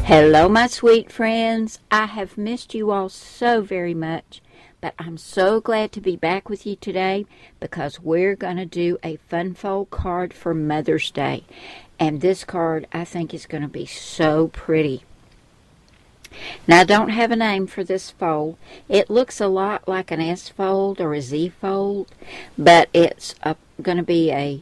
Hello, my sweet friends. I have missed you all so very much, but I'm so glad to be back with you today because we're going to do a fun fold card for Mother's Day. And this card, I think, is going to be so pretty. Now, I don't have a name for this fold. It looks a lot like an S fold or a Z fold, but it's going to be a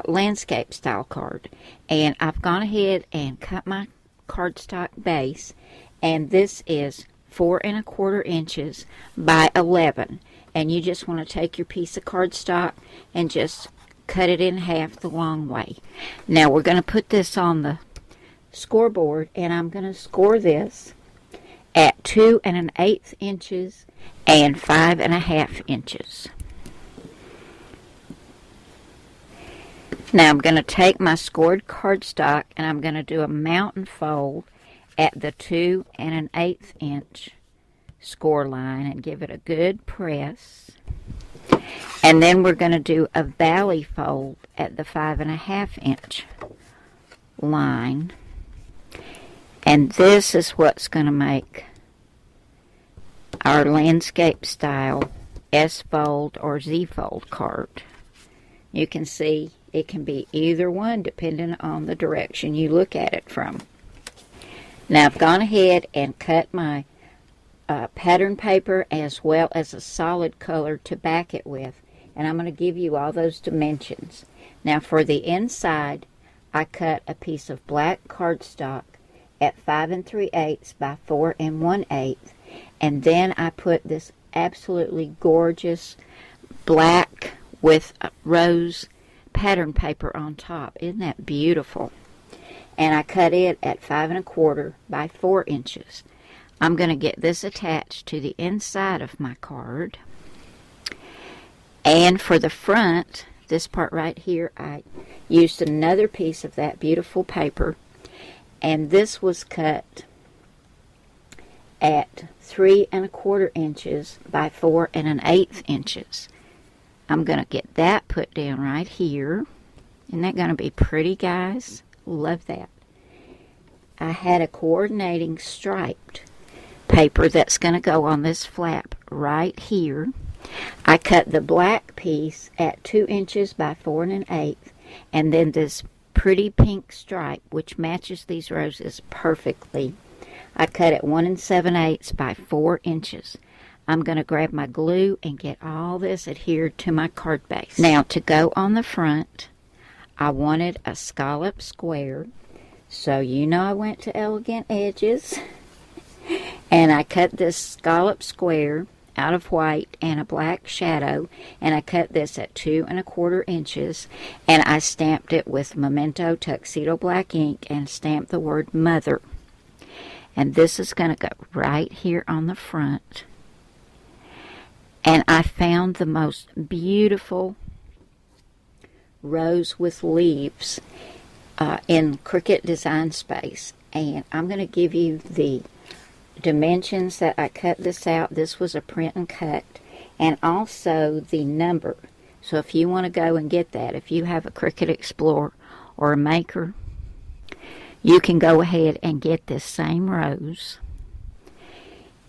landscape style card. And I've gone ahead and cut my cardstock base, and this is 4 1/4 inches by 11, and you just want to take your piece of cardstock and just cut it in half the long way. Now we're going to put this on the scoreboard, and I'm going to score this at 2 1/8 inches and 5 1/2 inches. Now I'm going to take my scored cardstock and I'm going to do a mountain fold at the 2 1/8 inch score line and give it a good press. And then we're going to do a valley fold at the 5 1/2 inch line. And this is what's going to make our landscape style S fold or Z fold card. You can see it can be either one depending on the direction you look at it from. Now I've gone ahead and cut my pattern paper as well as a solid color to back it with, and I'm going to give you all those dimensions. Now for the inside, I cut a piece of black cardstock at 5 3/8 by 4 1/8, and then I put this absolutely gorgeous black with rose pattern paper on top. Isn't that beautiful? And I cut it at 5 1/4 by 4 inches. I'm going to get this attached to the inside of my card. And for the front, this part right here, I used another piece of that beautiful paper, and this was cut at 3 1/4 inches by 4 1/8 inches. I'm going to get that put down right here. Isn't that going to be pretty, guys? Love that. I had a coordinating striped paper that's going to go on this flap right here. I cut the black piece at 2 inches by 4 1/8, and then this pretty pink stripe, which matches these roses perfectly, I cut at 1 7/8 by 4 inches. I'm going to grab my glue and get all this adhered to my card base. Now to go on the front, I wanted a scallop square. So you know I went to Elegant Edges and I cut this scallop square out of white and a black shadow, and I cut this at 2 1/4 inches, and I stamped it with Memento Tuxedo black ink and stamped the word Mother. And this is going to go right here on the front. And I found the most beautiful rose with leaves in Cricut Design Space. And I'm going to give you the dimensions that I cut this out. This was a print and cut. And also the number. So if you want to go and get that, if you have a Cricut Explorer or a Maker, you can go ahead and get this same rose.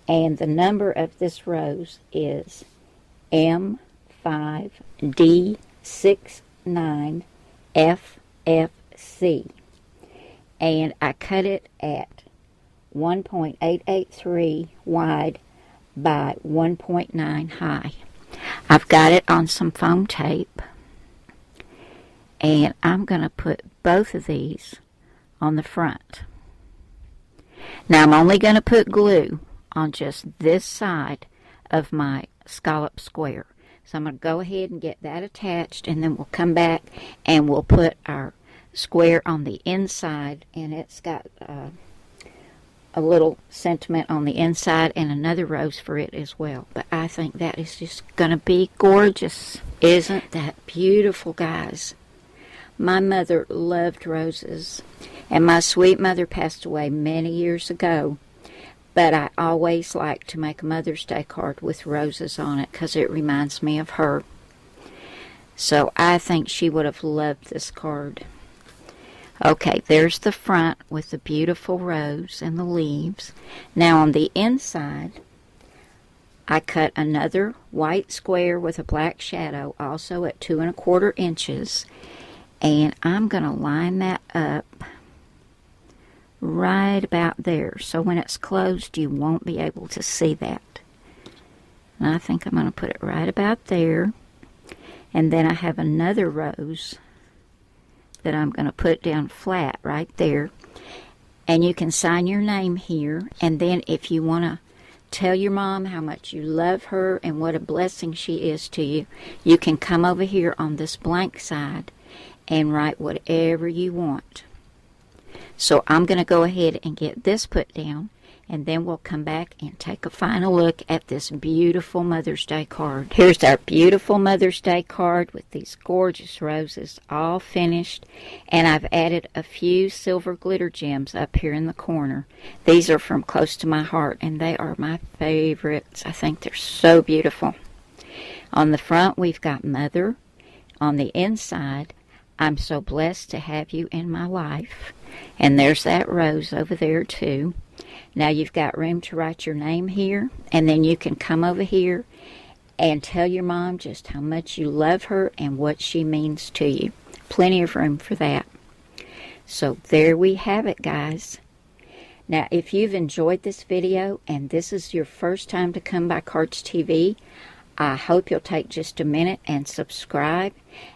And the number of this rose is M5D69FFC. And I cut it at 1.883 wide by 1.9 high. I've got it on some foam tape. And I'm going to put both of these on the front. Now I'm only going to put glue on just this side of my scallop square. So I'm going to go ahead and get that attached, and then we'll come back and we'll put our square on the inside, and it's got a little sentiment on the inside and another rose for it as well. But I think that is just going to be gorgeous. Isn't that beautiful, guys? My mother loved roses, and my sweet mother passed away many years ago. But I always like to make a Mother's Day card with roses on it because it reminds me of her. So I think she would have loved this card. Okay, there's the front with the beautiful rose and the leaves. Now on the inside, I cut another white square with a black shadow, also at 2 1/4 inches. And I'm going to line that up right about there. So when it's closed, you won't be able to see that. And I think I'm going to put it right about there. And then I have another rose that I'm going to put down flat right there. And you can sign your name here. And then if you want to tell your mom how much you love her and what a blessing she is to you, you can come over here on this blank side and write whatever you want. So I'm going to go ahead and get this put down, and then we'll come back and take a final look at this beautiful Mother's Day card. Here's our beautiful Mother's Day card with these gorgeous roses all finished, and I've added a few silver glitter gems up here in the corner. These are from close to my heart, and they are my favorites. I think they're so beautiful. On the front, we've got Mother. On the inside, I'm so blessed to have you in my life. And there's that rose over there too. Now you've got room to write your name here, and then you can come over here and tell your mom just how much you love her and what she means to you. Plenty of room for that. So there we have it, guys. Now if you've enjoyed this video and this is your first time to come by Cardz TV, I hope you'll take just a minute and subscribe.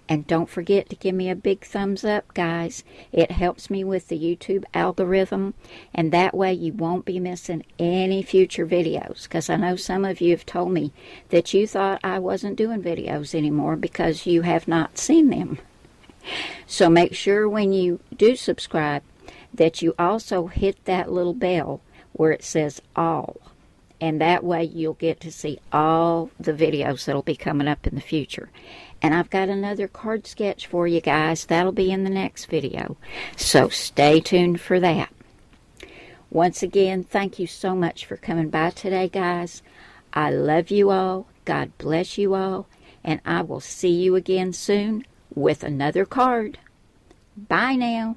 And don't forget to give me a big thumbs up, guys. It helps me with the YouTube algorithm. And that way you won't be missing any future videos. Because I know some of you have told me that you thought I wasn't doing videos anymore because you have not seen them. So make sure when you do subscribe that you also hit that little bell where it says all. And that way you'll get to see all the videos that'll be coming up in the future. And I've got another card sketch for you guys. That'll be in the next video. So stay tuned for that. Once again, thank you so much for coming by today, guys. I love you all. God bless you all. And I will see you again soon with another card. Bye now.